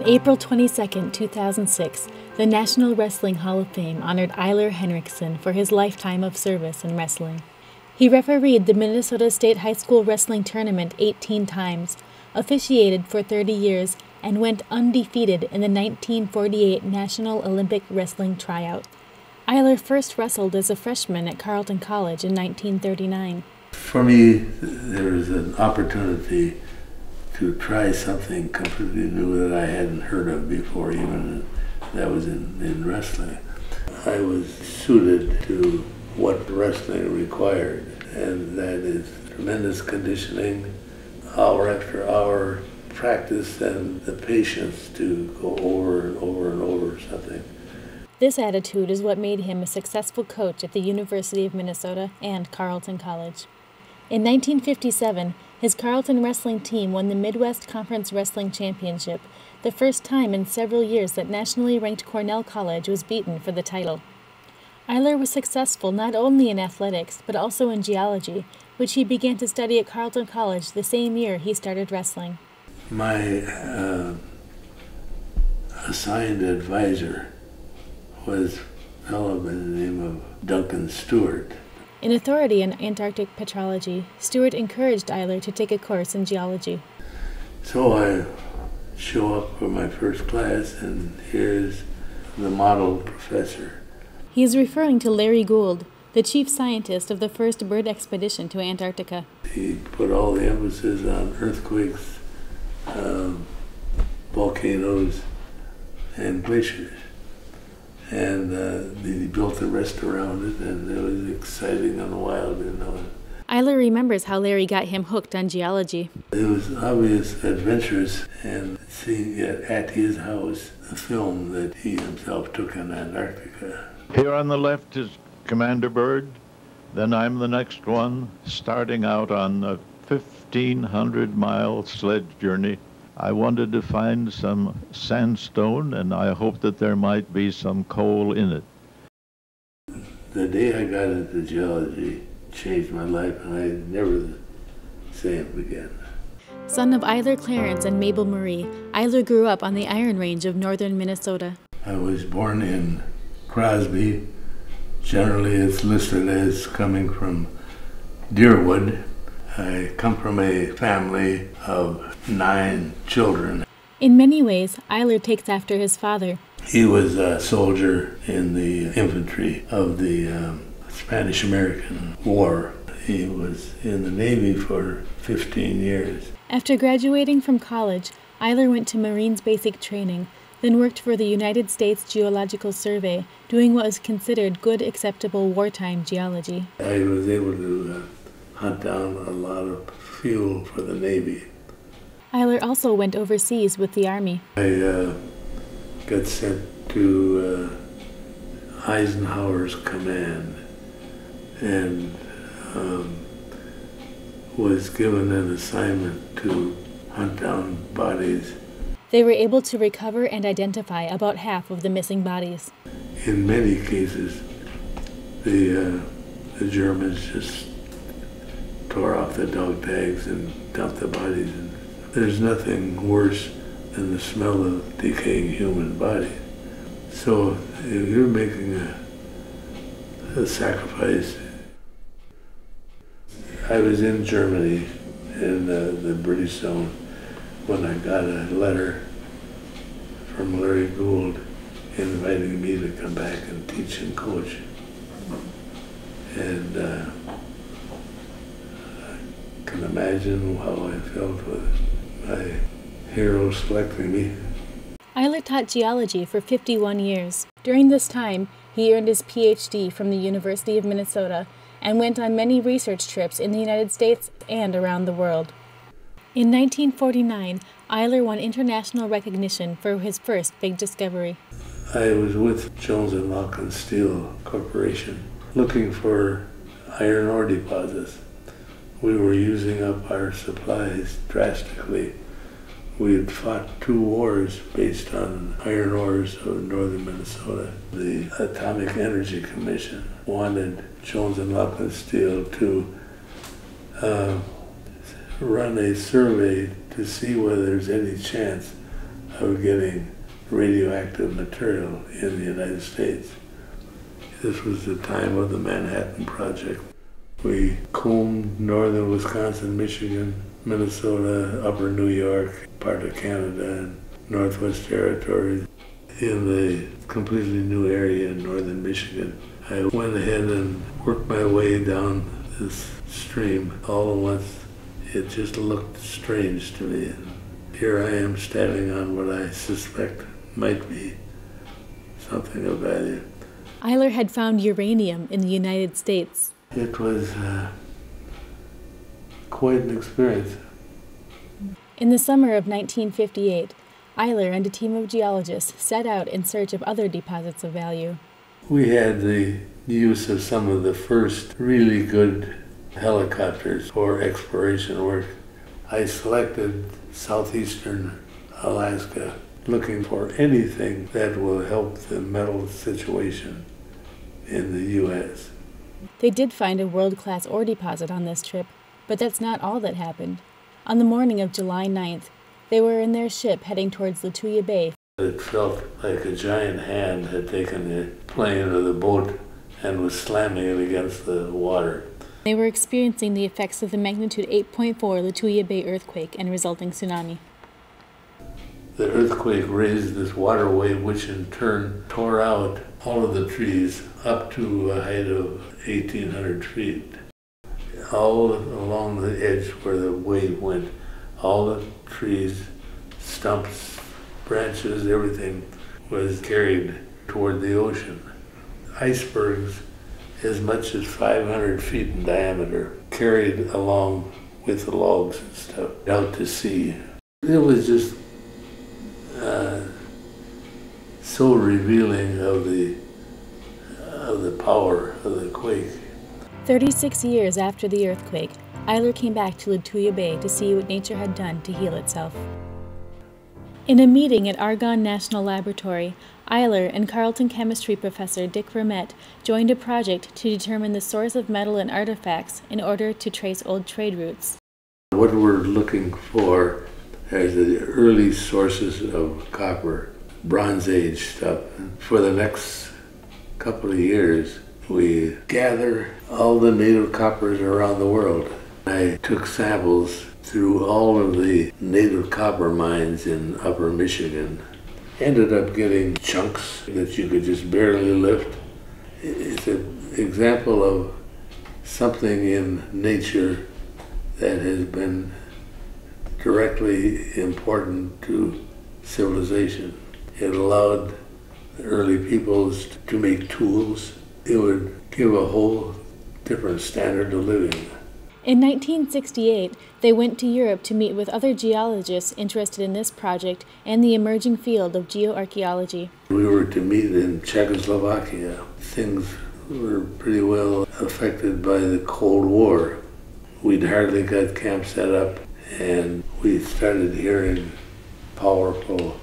April 22, 2006, the National Wrestling Hall of Fame honored Eiler Henrickson for his lifetime of service in wrestling. He refereed the Minnesota State High School Wrestling Tournament 18 times, officiated for 30 years, and went undefeated in the 1948 National Olympic Wrestling Tryout. Eiler first wrestled as a freshman at Carleton College in 1939. For me, there was an opportunity to try something completely new that I hadn't heard of before, even that was in wrestling. I was suited to what wrestling required, and that is tremendous conditioning, hour after hour practice, and the patience to go over and over and over something. This attitude is what made him a successful coach at the University of Minnesota and Carleton College. In 1957, his Carleton wrestling team won the Midwest Conference Wrestling Championship, the first time in several years that nationally ranked Cornell College was beaten for the title. Eiler was successful not only in athletics, but also in geology, which he began to study at Carleton College the same year he started wrestling. My assigned advisor was a fellow by the name of Duncan Stewart. An authority in Antarctic petrology, Stewart encouraged Eiler to take a course in geology. So I show up for my first class, and here's the model professor. He is referring to Larry Gould, the chief scientist of the first bird expedition to Antarctica. He put all the emphasis on earthquakes, volcanoes, and glaciers. And he built the rest around it, and it was exciting and wild, you know. Eiler remembers how Larry got him hooked on geology. It was obvious adventurous, and seeing at his house the film that he himself took in Antarctica. Here on the left is Commander Byrd. Then I'm the next one, starting out on a 1,500-mile sledge journey. I wanted to find some sandstone, and I hoped that there might be some coal in it. The day I got into geology changed my life, and I never the same again. Son of Eiler Clarence and Mabel Marie, Eiler grew up on the Iron Range of northern Minnesota. I was born in Crosby. Generally, it's listed as coming from Deerwood. I come from a family of 9 children. In many ways, Eiler takes after his father. He was a soldier in the infantry of the Spanish-American War. He was in the Navy for 15 years. After graduating from college, Eiler went to Marines basic training, then worked for the United States Geological Survey, doing what was considered good, acceptable wartime geology. I was able to hunt down a lot of fuel for the Navy. Eiler also went overseas with the Army. I got sent to Eisenhower's command and was given an assignment to hunt down bodies. They were able to recover and identify about half of the missing bodies. In many cases, the Germans just tore off the dog tags and dumped the bodies. And there's nothing worse than the smell of decaying human body. So if you're making a sacrifice. I was in Germany in the British zone when I got a letter from Larry Gould inviting me to come back and teach and coach. And I can imagine how I felt with my hero selecting me. Eiler taught geology for 51 years. During this time, he earned his PhD from the University of Minnesota and went on many research trips in the United States and around the world. In 1949, Eiler won international recognition for his first big discovery. I was with Jones and Locke Steel Corporation looking for iron ore deposits. We were using up our supplies drastically. We had fought 2 wars based on iron ores of northern Minnesota. The Atomic Energy Commission wanted Jones and Locke Steel to run a survey to see whether there's any chance of getting radioactive material in the United States. This was the time of the Manhattan Project. We combed northern Wisconsin, Michigan, Minnesota, upper New York, part of Canada, and Northwest Territories. In the completely new area in northern Michigan, I went ahead and worked my way down this stream. All at once, it just looked strange to me. And here I am standing on what I suspect might be something of value. Eiler had found uranium in the United States. It was quite an experience. In the summer of 1958, Eiler and a team of geologists set out in search of other deposits of value. We had the use of some of the first really good helicopters for exploration work. I selected southeastern Alaska, looking for anything that will help the metal situation in the U.S. They did find a world-class ore deposit on this trip, but that's not all that happened. On the morning of July 9th, they were in their ship heading towards Lituya Bay. It felt like a giant hand had taken the plane or the boat and was slamming it against the water. They were experiencing the effects of the magnitude 8.4 Lituya Bay earthquake and resulting tsunami. The earthquake raised this water wave, which in turn tore out all of the trees up to a height of 1,800 feet. All along the edge where the wave went, all the trees, stumps, branches, everything was carried toward the ocean. Icebergs as much as 500 feet in diameter carried along with the logs and stuff out to sea. It was just so revealing of the power of the quake. 36 years after the earthquake, Eiler came back to Lituya Bay to see what nature had done to heal itself. In a meeting at Argonne National Laboratory, Eiler and Carleton chemistry professor Dick Vermette joined a project to determine the source of metal and artifacts in order to trace old trade routes. What we're looking for is the early sources of copper, Bronze Age stuff. For the next couple of years, we gather all the native coppers around the world. I took samples through all of the native copper mines in upper Michigan. Ended up getting chunks that you could just barely lift. It's an example of something in nature that has been directly important to civilization. It allowed the early peoples to make tools. It would give a whole different standard of living. In 1968, they went to Europe to meet with other geologists interested in this project and the emerging field of geoarchaeology. We were to meet in Czechoslovakia. Things were pretty well affected by the Cold War. We'd hardly got camp set up, and we started hearing powerful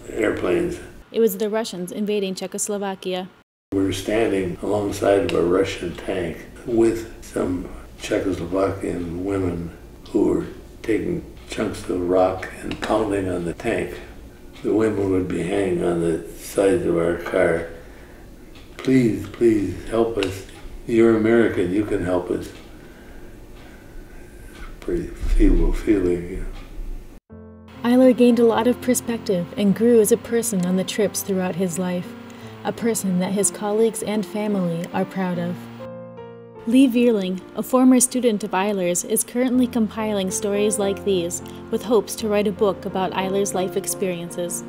airplanes. It was the Russians invading Czechoslovakia. We were standing alongside of a Russian tank with some Czechoslovakian women who were taking chunks of rock and pounding on the tank. The women would be hanging on the sides of our car. Please, please help us. You're American, you can help us. Pretty feeble feeling, you know. Eiler gained a lot of perspective and grew as a person on the trips throughout his life, a person that his colleagues and family are proud of. Lee Vierling, a former student of Eiler's, is currently compiling stories like these with hopes to write a book about Eiler's life experiences.